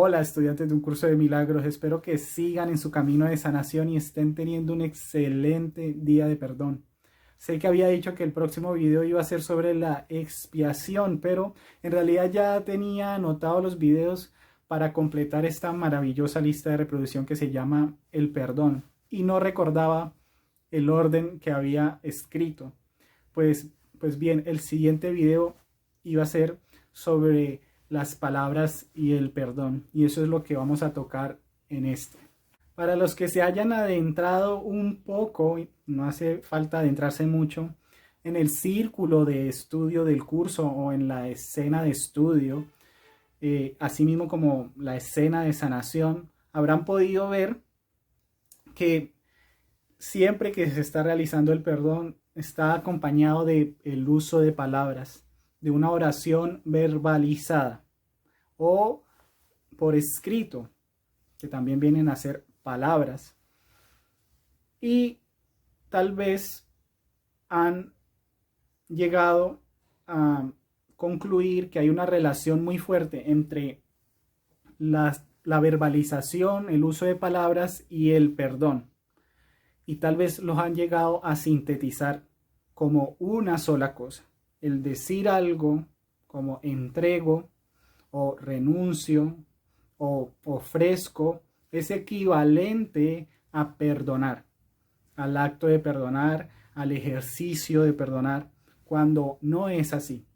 Hola estudiantes de un curso de milagros, espero que sigan en su camino de sanación y estén teniendo un excelente día de perdón. Sé que había dicho que el próximo video iba a ser sobre la expiación, pero en realidad ya tenía anotado los videos para completar esta maravillosa lista de reproducción que se llama el perdón y no recordaba el orden que había escrito. Pues bien, el siguiente video iba a ser sobre las palabras y el perdón, y eso es lo que vamos a tocar en este. Para los que se hayan adentrado un poco, no hace falta adentrarse mucho, en el círculo de estudio del curso o en la escena de estudio, así mismo como la escena de sanación, habrán podido ver que siempre que se está realizando el perdón está acompañado de el uso de palabras, de una oración verbalizada o por escrito, que también vienen a ser palabras. Y tal vez han llegado a concluir que hay una relación muy fuerte entre la verbalización, el uso de palabras y el perdón. Y tal vez los han llegado a sintetizar como una sola cosa. El decir algo como entrego o renuncio o ofrezco es equivalente a perdonar, al acto de perdonar, al ejercicio de perdonar, cuando no es así.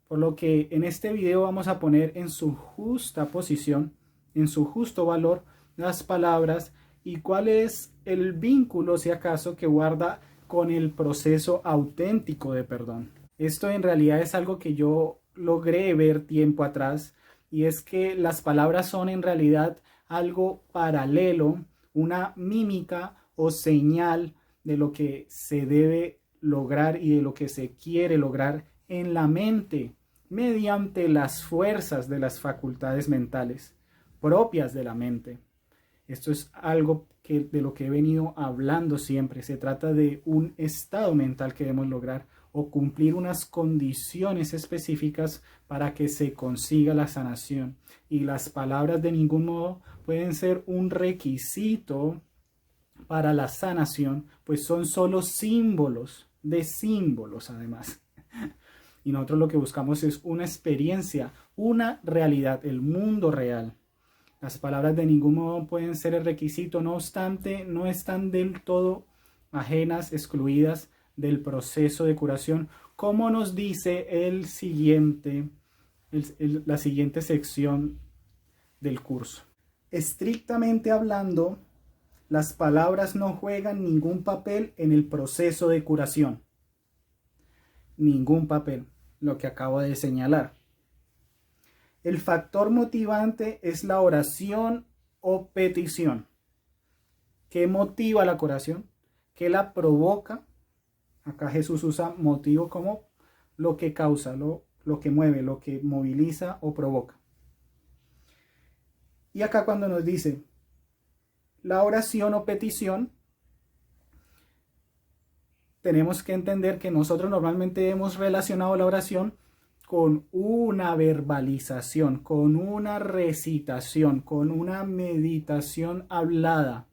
Por lo que en este video vamos a poner en su justa posición, en su justo valor, las palabras y cuál es el vínculo, si acaso, que guarda con el proceso auténtico de perdón. Esto en realidad es algo que yo logré ver tiempo atrás, y es que las palabras son en realidad algo paralelo, una mímica o señal de lo que se debe lograr y de lo que se quiere lograr en la mente mediante las fuerzas de las facultades mentales propias de la mente. Esto es algo de lo que he venido hablando siempre. Se trata de un estado mental que debemos lograr o cumplir unas condiciones específicas para que se consiga la sanación. Y las palabras de ningún modo pueden ser un requisito para la sanación, pues son solo símbolos de símbolos además. Y nosotros lo que buscamos es una experiencia, una realidad, el mundo real. Las palabras de ningún modo pueden ser el requisito, no obstante, no están del todo ajenas, excluidas del proceso de curación, como nos dice la siguiente sección del curso. Estrictamente hablando, las palabras no juegan ningún papel en el proceso de curación. Ningún papel, lo que acabo de señalar. El factor motivante es la oración o petición. ¿Qué motiva la curación? ¿Qué la provoca? Acá Jesús usa motivo como lo que causa, lo que mueve, lo que moviliza o provoca. Y acá cuando nos dice la oración o petición, tenemos que entender que nosotros normalmente hemos relacionado la oración con una verbalización, con una recitación, con una meditación hablada.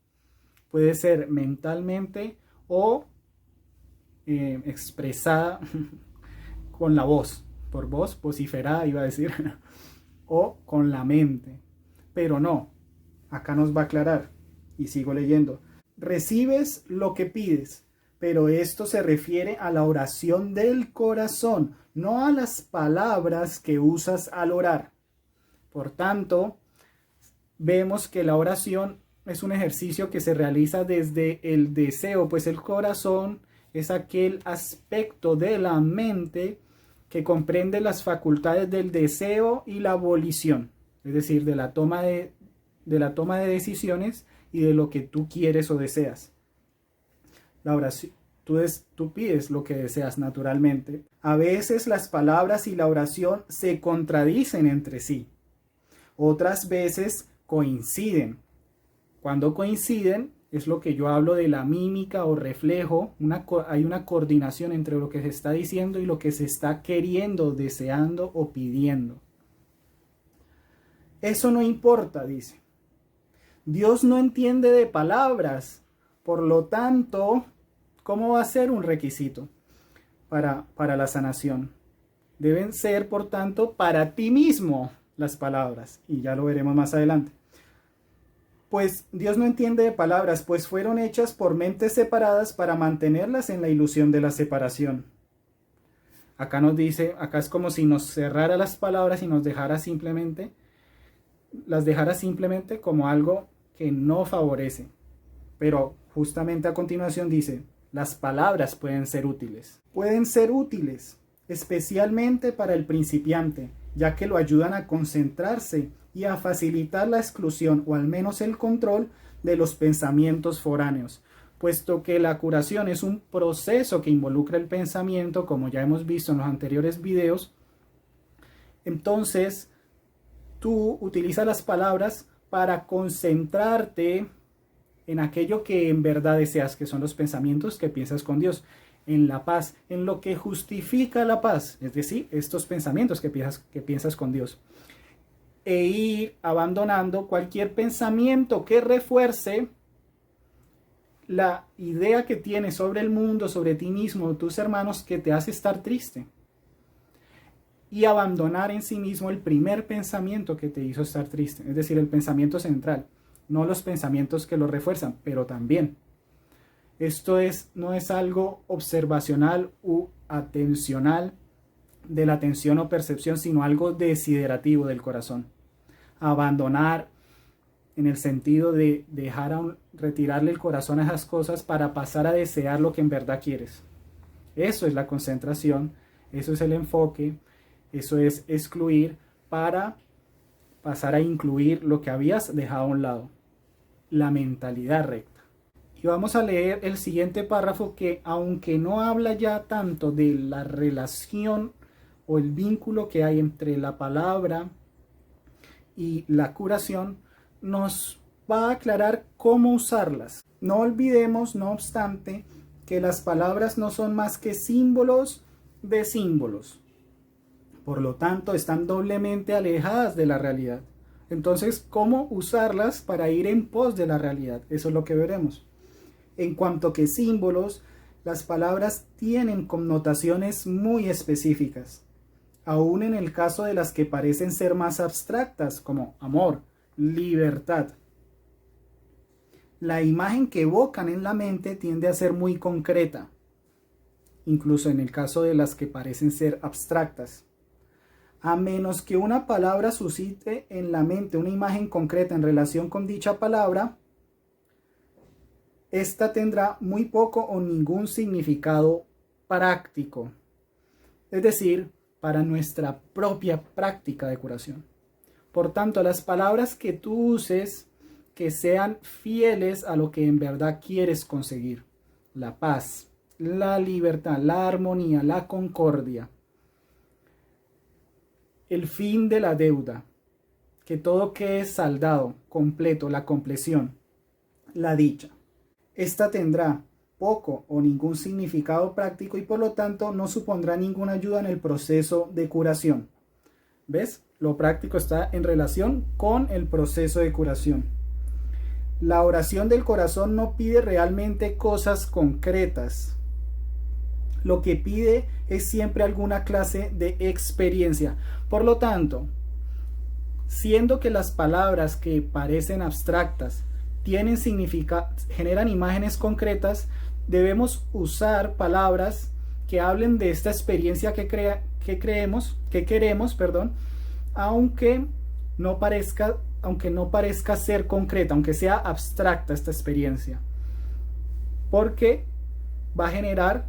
Puede ser mentalmente o expresada con la voz, por voz vociferada iba a decir, o con la mente. Pero no, acá nos va a aclarar, y sigo leyendo. Recibes lo que pides, pero esto se refiere a la oración del corazón, no a las palabras que usas al orar. Por tanto, vemos que la oración es un ejercicio que se realiza desde el deseo, pues el corazón es aquel aspecto de la mente que comprende las facultades del deseo y la volición, es decir, de la toma de decisiones y de lo que tú quieres o deseas. La oración, tú pides lo que deseas naturalmente. A veces las palabras y la oración se contradicen entre sí. Otras veces coinciden. Cuando coinciden es lo que yo hablo de la mímica o reflejo. Hay una coordinación entre lo que se está diciendo y lo que se está queriendo, deseando o pidiendo. Eso no importa, dice. Dios no entiende de palabras, por lo tanto, ¿cómo va a ser un requisito para la sanación? Deben ser, por tanto, para ti mismo las palabras, y ya lo veremos más adelante. Pues Dios no entiende de palabras, pues fueron hechas por mentes separadas para mantenerlas en la ilusión de la separación. Acá nos dice, acá es como si nos cerrara las palabras y nos dejara simplemente, las dejara simplemente como algo que no favorece. Pero justamente a continuación dice, las palabras pueden ser útiles. Pueden ser útiles, especialmente para el principiante, ya que lo ayudan a concentrarse y a facilitar la exclusión o al menos el control de los pensamientos foráneos, puesto que la curación es un proceso que involucra el pensamiento, como ya hemos visto en los anteriores videos. Entonces, tú utilizas las palabras para concentrarte en aquello que en verdad deseas, que son los pensamientos que piensas con Dios, en la paz, en lo que justifica la paz, es decir, estos pensamientos que piensas con Dios, e ir abandonando cualquier pensamiento que refuerce la idea que tienes sobre el mundo, sobre ti mismo, tus hermanos, que te hace estar triste, y abandonar en sí mismo el primer pensamiento que te hizo estar triste, es decir, el pensamiento central, no los pensamientos que lo refuerzan, pero también. Esto no es algo observacional u atencional de la atención o percepción, sino algo desiderativo del corazón. Abandonar en el sentido de retirarle el corazón a esas cosas para pasar a desear lo que en verdad quieres. Eso es la concentración, eso es el enfoque, eso es excluir para pasar a incluir lo que habías dejado a un lado, la mentalidad recta. Y vamos a leer el siguiente párrafo que, aunque no habla ya tanto de la relación o el vínculo que hay entre la palabra y la curación, nos va a aclarar cómo usarlas. No olvidemos, no obstante, que las palabras no son más que símbolos de símbolos. Por lo tanto, están doblemente alejadas de la realidad. Entonces, ¿cómo usarlas para ir en pos de la realidad? Eso es lo que veremos. En cuanto que símbolos, las palabras tienen connotaciones muy específicas, aún en el caso de las que parecen ser más abstractas, como amor, libertad. La imagen que evocan en la mente tiende a ser muy concreta, incluso en el caso de las que parecen ser abstractas. A menos que una palabra suscite en la mente una imagen concreta en relación con dicha palabra, esta tendrá muy poco o ningún significado práctico, es decir, para nuestra propia práctica de curación. Por tanto, las palabras que tú uses, que sean fieles a lo que en verdad quieres conseguir: la paz, la libertad, la armonía, la concordia, el fin de la deuda, que todo quede saldado, completo, la compleción, la dicha. Esta tendrá poco o ningún significado práctico y por lo tanto no supondrá ninguna ayuda en el proceso de curación. ¿Ves? Lo práctico está en relación con el proceso de curación. La oración del corazón no pide realmente cosas concretas. Lo que pide es siempre alguna clase de experiencia. Por lo tanto, siendo que las palabras que parecen abstractas tienen generan imágenes concretas, debemos usar palabras que hablen de esta experiencia que queremos, aunque no parezca ser concreta, aunque sea abstracta esta experiencia, porque va a generar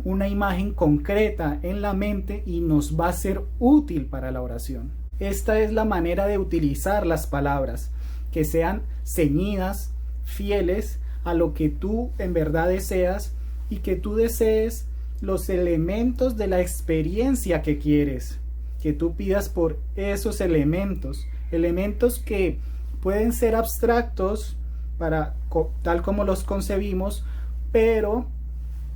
una imagen concreta en la mente y nos va a ser útil para la oración. Esta es la manera de utilizar las palabras, que sean ceñidas, fieles a lo que tú en verdad deseas y que tú desees los elementos de la experiencia que quieres, que tú pidas por esos elementos que pueden ser abstractos tal como los concebimos, pero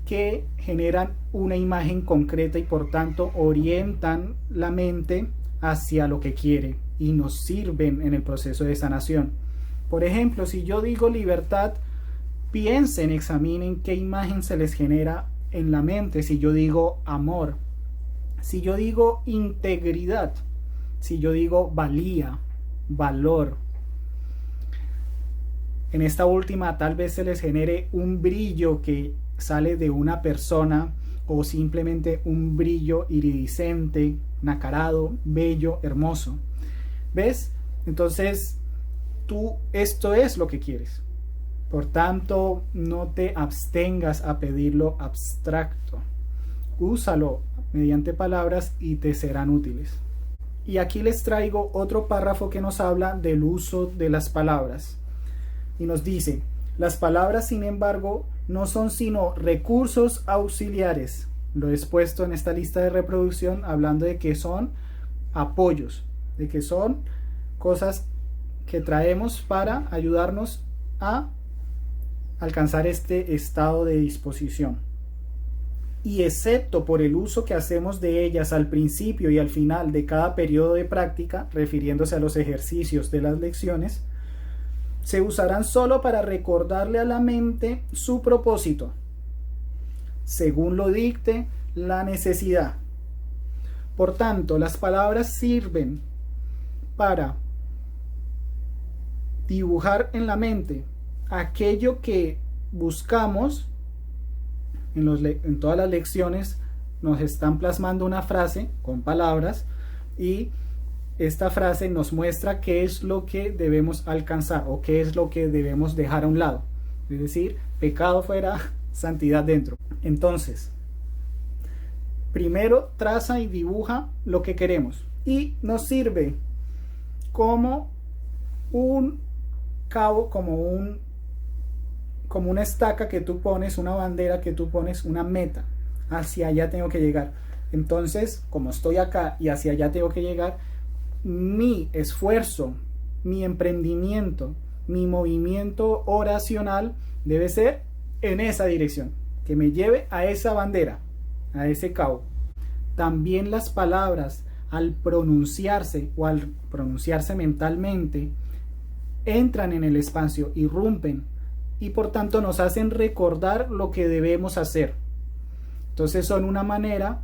que generan una imagen concreta y por tanto orientan la mente hacia lo que quiere y nos sirven en el proceso de sanación. Por ejemplo, si yo digo libertad, piensen, examinen qué imagen se les genera en la mente. Si yo digo amor, si yo digo integridad, si yo digo valía, valor. En esta última tal vez se les genere un brillo que sale de una persona o simplemente un brillo iridiscente, nacarado, bello, hermoso. ¿Ves? Entonces, esto es lo que quieres. Por tanto, no te abstengas a pedirlo abstracto. Úsalo mediante palabras y te serán útiles. Y aquí les traigo otro párrafo que nos habla del uso de las palabras. Y nos dice, las palabras, sin embargo, no son sino recursos auxiliares. Lo he expuesto en esta lista de reproducción hablando de que son apoyos, de que son cosas que traemos para ayudarnos a alcanzar este estado de disposición. Y excepto por el uso que hacemos de ellas al principio y al final de cada periodo de práctica, refiriéndose a los ejercicios de las lecciones, se usarán solo para recordarle a la mente su propósito, según lo dicte la necesidad. Por tanto, las palabras sirven para dibujar en la mente aquello que buscamos. En todas las lecciones nos están plasmando una frase con palabras y esta frase nos muestra qué es lo que debemos alcanzar o qué es lo que debemos dejar a un lado. Es decir, pecado fuera, santidad dentro. Entonces, primero traza y dibuja lo que queremos y nos sirve como un cabo, como una estaca que tú pones, una bandera que tú pones, una meta. Hacia allá tengo que llegar. Entonces, como estoy acá y hacia allá tengo que llegar, mi esfuerzo, mi emprendimiento, mi movimiento oracional debe ser en esa dirección, que me lleve a esa bandera, a ese cabo. También las palabras, al pronunciarse o al pronunciarse mentalmente, entran en el espacio, irrumpen y por tanto nos hacen recordar lo que debemos hacer. Entonces son una manera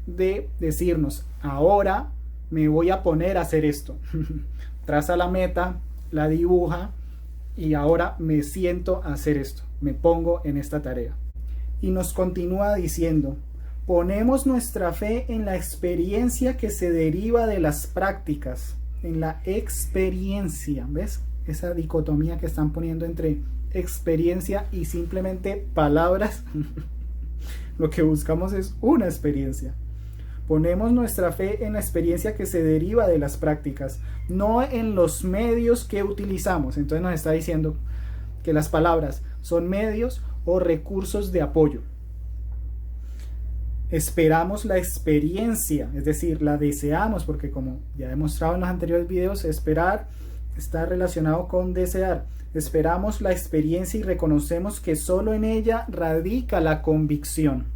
de decirnos, ahora me voy a poner a hacer esto. Traza la meta, la dibuja y ahora me siento a hacer esto, me pongo en esta tarea. Y nos continúa diciendo, ponemos nuestra fe en la experiencia que se deriva de las prácticas, en la experiencia. ¿Ves? Esa dicotomía que están poniendo entre experiencia y simplemente palabras. Lo que buscamos es una experiencia. Ponemos nuestra fe en la experiencia que se deriva de las prácticas, no en los medios que utilizamos. Entonces nos está diciendo que las palabras son medios o recursos de apoyo. Esperamos la experiencia, es decir, la deseamos, porque como ya he mostrado en los anteriores videos, esperar está relacionado con desear. Esperamos la experiencia y reconocemos que solo en ella radica la convicción.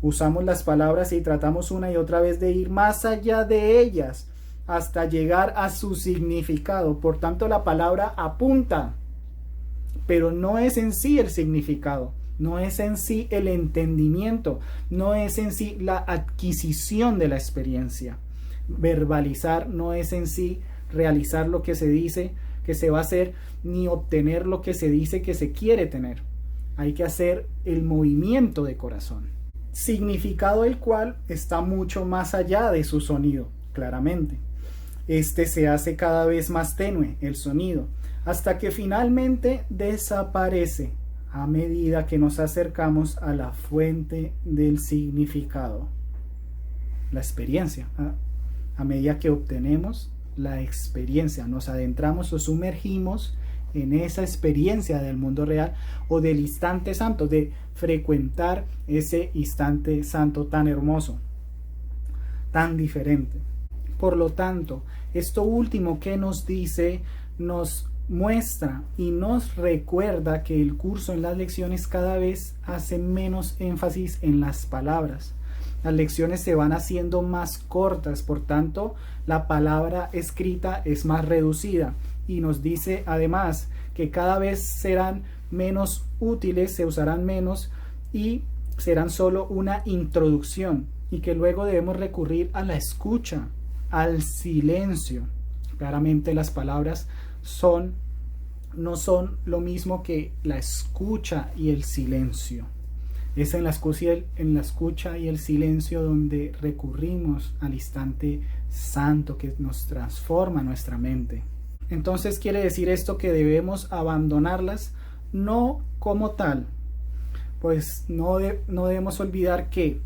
Usamos las palabras y tratamos una y otra vez de ir más allá de ellas hasta llegar a su significado. Por tanto, la palabra apunta, pero no es en sí el significado, no es en sí el entendimiento, no es en sí la adquisición de la experiencia. Verbalizar no es en sí realizar lo que se dice que se va a hacer, ni obtener lo que se dice que se quiere tener. Hay que hacer el movimiento de corazón, significado el cual está mucho más allá de su sonido, claramente. Este se hace cada vez más tenue, el sonido, hasta que finalmente desaparece a medida que nos acercamos a la fuente del significado, la experiencia. A medida que obtenemos la experiencia, nos adentramos o sumergimos en esa experiencia del mundo real o del instante santo, de frecuentar ese instante santo tan hermoso, tan diferente. Por lo tanto, esto último que nos dice, nos muestra y nos recuerda que el curso en las lecciones cada vez hace menos énfasis en las palabras las lecciones se van haciendo más cortas, por tanto la palabra escrita es más reducida, y nos dice además que cada vez serán menos útiles, se usarán menos y serán solo una introducción, y que luego debemos recurrir a la escucha, al silencio. Claramente las palabras no son lo mismo que la escucha y el silencio. Es en la escucha y el silencio donde recurrimos al instante santo que nos transforma nuestra mente. Entonces quiere decir esto que debemos abandonarlas, no como tal, pues no debemos olvidar que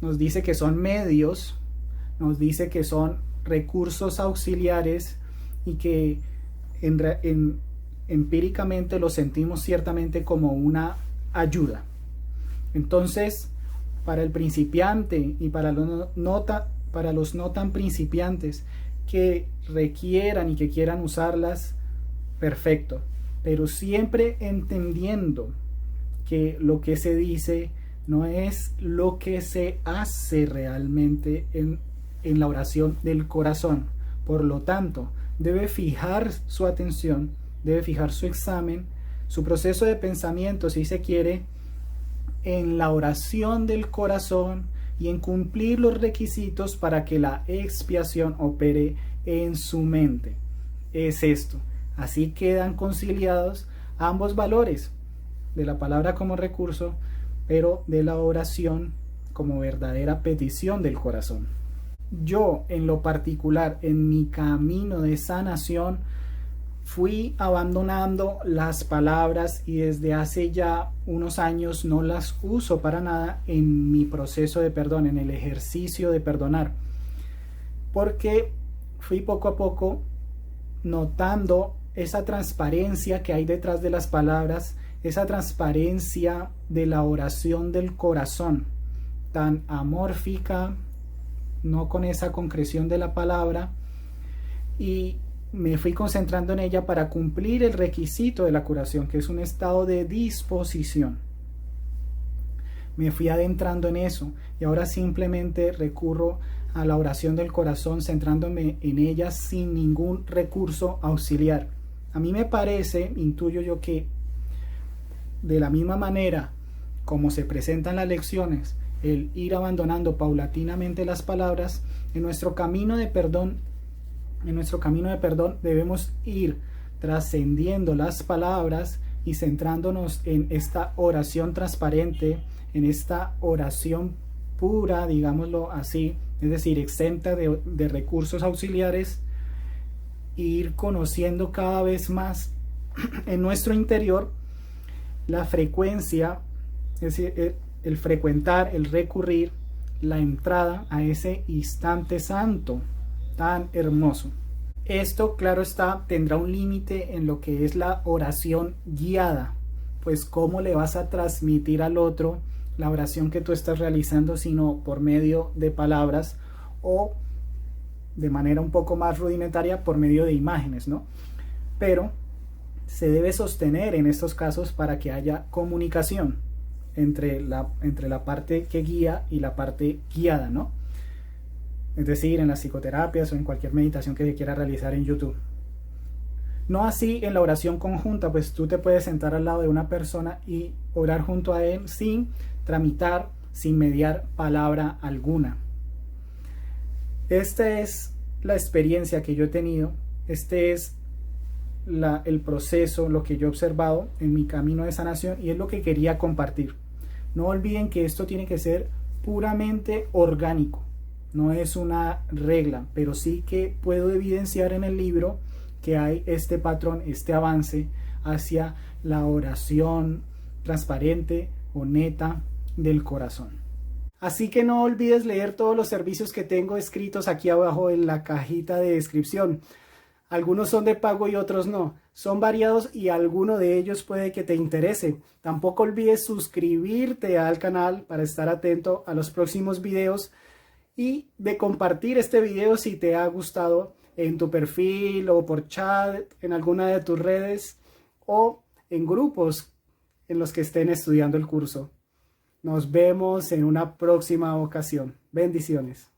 nos dice que son medios, nos dice que son recursos auxiliares, y que empíricamente lo sentimos ciertamente como una ayuda. Entonces, para el principiante y para los no tan principiantes que requieran y que quieran usarlas, perfecto, pero siempre entendiendo que lo que se dice no es lo que se hace realmente en la oración del corazón. Por lo tanto, debe fijar su atención, debe fijar su examen, su proceso de pensamiento, si se quiere, en la oración del corazón y en cumplir los requisitos para que la expiación opere en su mente. Es esto. Así quedan conciliados ambos valores, de la palabra como recurso, pero de la oración como verdadera petición del corazón. Yo, en lo particular, en mi camino de sanación, fui abandonando las palabras, y desde hace ya unos años no las uso para nada en mi proceso de perdón, en el ejercicio de perdonar, porque fui poco a poco notando esa transparencia que hay detrás de las palabras, esa transparencia de la oración del corazón, tan amórfica, no con esa concreción de la palabra, y me fui concentrando en ella para cumplir el requisito de la curación, que es un estado de disposición. Me fui adentrando en eso, y ahora simplemente recurro a la oración del corazón, centrándome en ella sin ningún recurso auxiliar. A mí me parece, intuyo yo, que de la misma manera como se presentan las lecciones, el ir abandonando paulatinamente las palabras, en nuestro camino de perdón debemos ir trascendiendo las palabras y centrándonos en esta oración transparente, en esta oración pura, digámoslo así, es decir, exenta de recursos auxiliares, e ir conociendo cada vez más en nuestro interior la frecuencia, es decir, el frecuentar, el recurrir, la entrada a ese instante santo tan hermoso. Esto, claro está, tendrá un límite en lo que es la oración guiada, pues cómo le vas a transmitir al otro la oración que tú estás realizando, sino por medio de palabras, o de manera un poco más rudimentaria por medio de imágenes, ¿no? Pero se debe sostener en estos casos para que haya comunicación entre la parte que guía y la parte guiada, ¿no? Es decir, en las psicoterapias o en cualquier meditación que se quiera realizar en YouTube. No así en la oración conjunta, pues tú te puedes sentar al lado de una persona y orar junto a él sin tramitar, sin mediar palabra alguna. Esta es la experiencia que yo he tenido, este es el proceso, lo que yo he observado en mi camino de sanación, y es lo que quería compartir. No olviden que esto tiene que ser puramente orgánico, no es una regla, pero sí que puedo evidenciar en el libro que hay este patrón, este avance hacia la oración transparente o neta del corazón. Así que no olvides leer todos los servicios que tengo escritos aquí abajo en la cajita de descripción. Algunos son de pago y otros no. Son variados y alguno de ellos puede que te interese. Tampoco olvides suscribirte al canal para estar atento a los próximos videos y de compartir este video si te ha gustado en tu perfil o por chat en alguna de tus redes o en grupos en los que estén estudiando el curso. Nos vemos en una próxima ocasión. Bendiciones.